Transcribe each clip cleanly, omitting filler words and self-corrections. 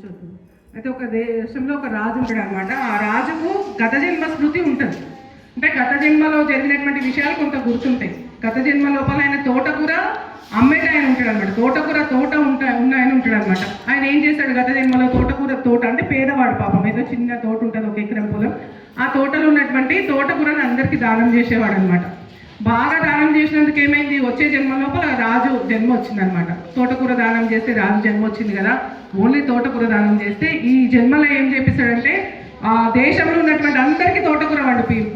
కూర్చోద్దు. అయితే ఒక దేశంలో ఒక రాజు ఉంటాడు అనమాట. ఆ రాజుకు గత జన్మ స్మృతి ఉంటుంది. అంటే గత జన్మలో జరిగినటువంటి విషయాలు కొంత గుర్తుంటాయి. గత జన్మ లోపల ఆయన తోటకూర అమ్మేట ఆయన ఉంటాడు అనమాట. తోటకూర తోట ఆయన ఉంటాడు అనమాట. ఆయన ఏం చేశాడు గత జన్మలో? తోటకూర తోట అంటే పేదవాడు పాపం, ఏదో చిన్న తోట ఉంటుంది, ఒక ఎకరం పొలం. ఆ తోటలో ఉన్నటువంటి తోటకూరను అందరికీ దానం చేసేవాడు అనమాట. బాగా దానం చేసినందుకు ఏమైంది? వచ్చే జన్మ లోపల రాజు జన్మ వచ్చిందనమాట. తోటకూర దానం చేస్తే రాజు జన్మ వచ్చింది కదా, ఓన్లీ తోటకూర దానం చేస్తే ఈ జన్మలో ఏం చేపిస్తాడంటే ఆ దేశంలో ఉన్నటువంటి అందరికీ తోటకూర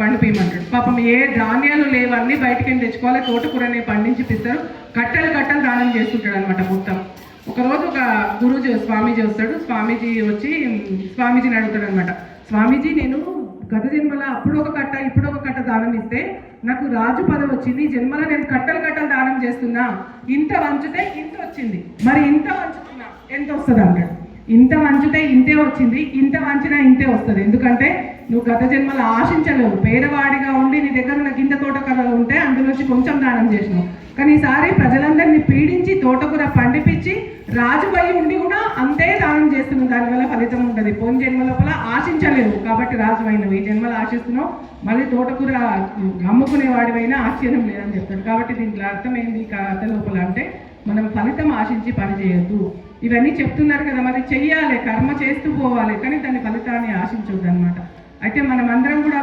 పండిపియమంటాడు. పాపం ఏ ధాన్యాలు లేవన్నీ బయటకి తెచ్చుకోవాలి, తోటకూరని పండించిపిస్తారు. కట్టెలు కట్టెలు దానం చేస్తుంటాడు అనమాట మొత్తం. ఒకరోజు ఒక గురువు స్వామీజీ వస్తాడు. స్వామీజీ వచ్చి స్వామీజీని అడుగుతాడు అనమాట. స్వామీజీ, నేను గత జన్మల అప్పుడు ఒక కట్ట ఇప్పుడు ఒక కట్ట దానం ఇస్తే నాకు రాజు పదవి వచ్చింది. ఈ జన్మలో నేను కట్టలు కట్టలు దానం చేస్తున్నా, ఇంత వంచితే ఇంత వచ్చింది, మరి ఇంత వంచుతున్నా ఎంత వస్తుంది అంటాడు. ఇంత వంచితే ఇంతే వచ్చింది, ఇంత వంచినా ఇంతే వస్తుంది. ఎందుకంటే నువ్వు గత జన్మలో ఆశించలేవు. పేదవాడిగా ఉండి నీ దగ్గర ఉన్న గింత తోటకూర ఉంటే అందులోంచి కొంచెం దానం చేసినావు. కానీ ఈసారి ప్రజలందరినీ పీడించి తోటకూర పండిపించి రాజుపై ఉండి కూడా అంతే దానం చేస్తున్నావు. దానివల్ల ఫలితం ఉంటుంది. పోయిన జన్మ లోపల ఆశించలేవు కాబట్టి రాజు అయినవు, ఈ జన్మలో ఆశిస్తున్నావు, మళ్ళీ తోటకూర అమ్ముకునే వాడివైనా ఆశ్చర్యం లేదని చెప్తాడు. కాబట్టి దీంట్లో అర్థం ఏంది కథ లోపల అంటే మనం ఫలితం ఆశించి పని చేయొద్దు. ఇవన్నీ చెప్తున్నారు కదా, మరి చెయ్యాలి, కర్మ చేస్తూ పోవాలి, కానీ దాని ఫలితాన్ని ఆశించొద్దు అనమాట. అయితే మనం అందరం కూడా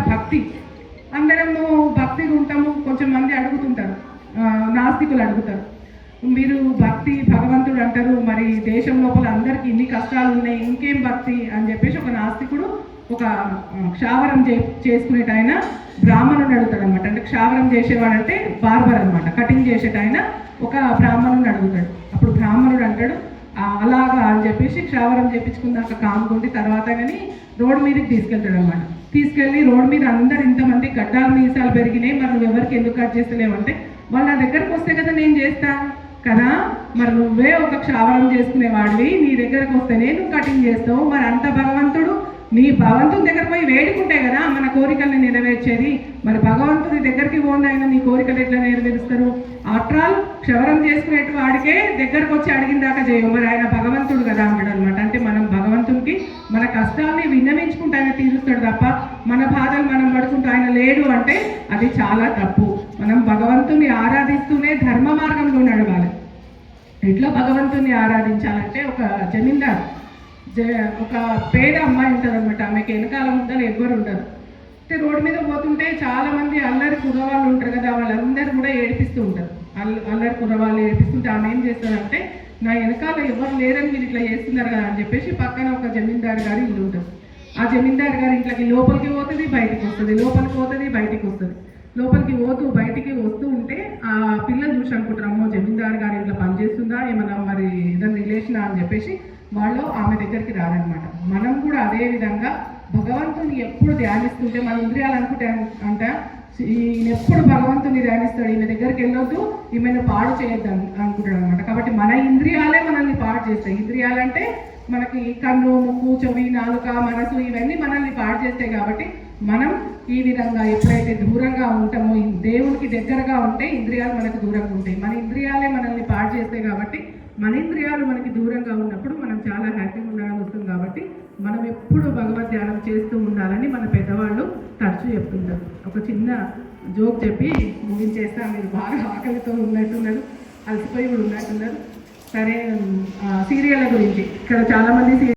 అందరము భక్తిగా ఉంటాము. కొంచెం మంది అడుగుతుంటారు, నాస్తికులు అడుగుతారు, మీరు భక్తి భగవంతుడు అంటారు, మరి దేశం లోపల అందరికీ ఇన్ని కష్టాలు ఉన్నాయి, ఇంకేం భక్తి అని చెప్పేసి ఒక నాస్తికుడు ఒక క్షావరం చేసుకునేట ఆయన బ్రాహ్మణుని అడుగుతాడు అనమాట. అంటే క్షావరం చేసేవాడంటే బార్బర్ అనమాట, కటింగ్ చేసేట ఆయన ఒక బ్రాహ్మణుని అడుగుతాడు. అప్పుడు బ్రాహ్మణుడు అంటాడు, అలాగా అని చెప్పేసి క్షావరం చేయించుకున్నాక కాముకుంది తర్వాత కానీ రోడ్డు మీదకి తీసుకెళ్తాడు అనమాట. తీసుకెళ్ళి రోడ్డు మీద అందరు ఇంతమంది గడ్డాలు మీసాలు పెరిగినాయి, మరి నువ్వు ఎవరికి ఎందుకు కట్ చేస్తలేవంటే, వాళ్ళు నా దగ్గరకు వస్తే కదా నేను చేస్తా కదా, మరి నువ్వే ఒక క్షావరం చేసుకునేవాడివి, నీ దగ్గరకు వస్తేనే నువ్వు కటింగ్ చేస్తావు, మరి అంత భగవంతుడు నీ భగవంతుని దగ్గర పోయి వేడుకుంటే కదా మన కోరికల్ని నెరవేర్చేది. మరి భగవంతుడి దగ్గరికి పోంది ఆయన నీ కోరికలు ఎట్లా నెరవేరుస్తారు? ఆఫ్టర్ ఆల్ క్షవరం చేసుకునేట్టు వాడికే దగ్గరకు వచ్చి అడిగిన దాకా చేయవు, మరి ఆయన భగవంతుడు కదా అంటాడు అనమాట. అంటే మనం భగవంతునికి మన కష్టాన్ని విన్నవించుకుంటూ ఆయన తీరుస్తాడు తప్ప మన బాధలు మనం పడుకుంటూ ఆయన లేడు అంటే అది చాలా తప్పు. మనం భగవంతుని ఆరాధిస్తూనే ధర్మ మార్గంలో నడవాలి. ఎట్లా భగవంతుని ఆరాధించాలంటే, ఒక జమీందార్ ఒక పేద అమ్మాయి ఉంటుంది అనమాట. ఆమెకి వెనకాల ఉండాలి, ఎవ్వరు ఉండరు. అంటే రోడ్డు మీద పోతుంటే చాలా మంది అల్లరి కుర్రవాళ్ళు ఉంటారు కదా, వాళ్ళందరూ కూడా ఏడిపిస్తూ ఉంటారు. అల్లరి కుర్రవాళ్ళు ఏడిపిస్తుంటే ఆమె ఏం చేస్తారంటే, నా వెనకాల ఎవరు లేరని మీరు ఇట్లా చేస్తున్నారు కదా అని చెప్పేసి పక్కన ఒక జమీందారు గారి ఇల్లు ఉంటుంది. ఆ జమీందారు గారి ఇంట్లోకి లోపలికి పోతుంది, బయటికి వస్తుంది, లోపలికి పోతుంది, బయటికి వస్తుంది. లోపలికి పోతూ బయటికి వస్తూ ఉంటే ఆ పిల్లలు చూసి అనుకుంటారు, అమ్మో జమీందారు గారి ఇంట్లో పనిచేస్తుందా, ఏమన్నా మరి ఏదైనా రిలేషనా అని చెప్పేసి వాళ్ళు ఆమె దగ్గరికి రారనమాట. మనం కూడా అదే విధంగా భగవంతుని ఎప్పుడు ధ్యానిస్తుంటే మన ఇంద్రియాలు అనుకుంటే ఈయన ఎప్పుడు భగవంతుని ధ్యానిస్తాడు, ఈమె దగ్గరికి వెళ్ళొద్దు, ఈమెను పాడు చేయొద్దు అనుకుంటాడు అనమాట. కాబట్టి మన ఇంద్రియాలే మనల్ని పాడు చేస్తాయి. ఇంద్రియాలంటే మనకి కన్ను, ముక్కు, చెవి, నాలుక, మనసు ఇవన్నీ మనల్ని పాడు చేస్తాయి. కాబట్టి మనం ఈ విధంగా ఎప్పుడైతే దూరంగా ఉంటామో, దేవునికి దగ్గరగా ఉంటే ఇంద్రియాలు మనకు దూరంగా ఉంటాయి. మన ఇంద్రియాలే మనల్ని పాడు చేస్తాయి. కాబట్టి మన ఇంద్రియాలు మనకి దూరంగా ఉన్నప్పుడు మనం చాలా హ్యాపీగా ఉండాలని వస్తుంది. కాబట్టి మనం ఎప్పుడు భగవద్ ధ్యానం చేస్తూ ఉండాలని మన పెద్దవాళ్ళు తరచూ చెప్తుంటారు. ఒక చిన్న జోక్ చెప్పి ముగించేస్తా. మీరు బాగా ఆకలితో ఉన్నట్టున్నారు, అలసిపోయి కూడా ఉన్నట్టున్నారు. సరే, సీరియళ్ళ గురించి ఇక్కడ చాలామంది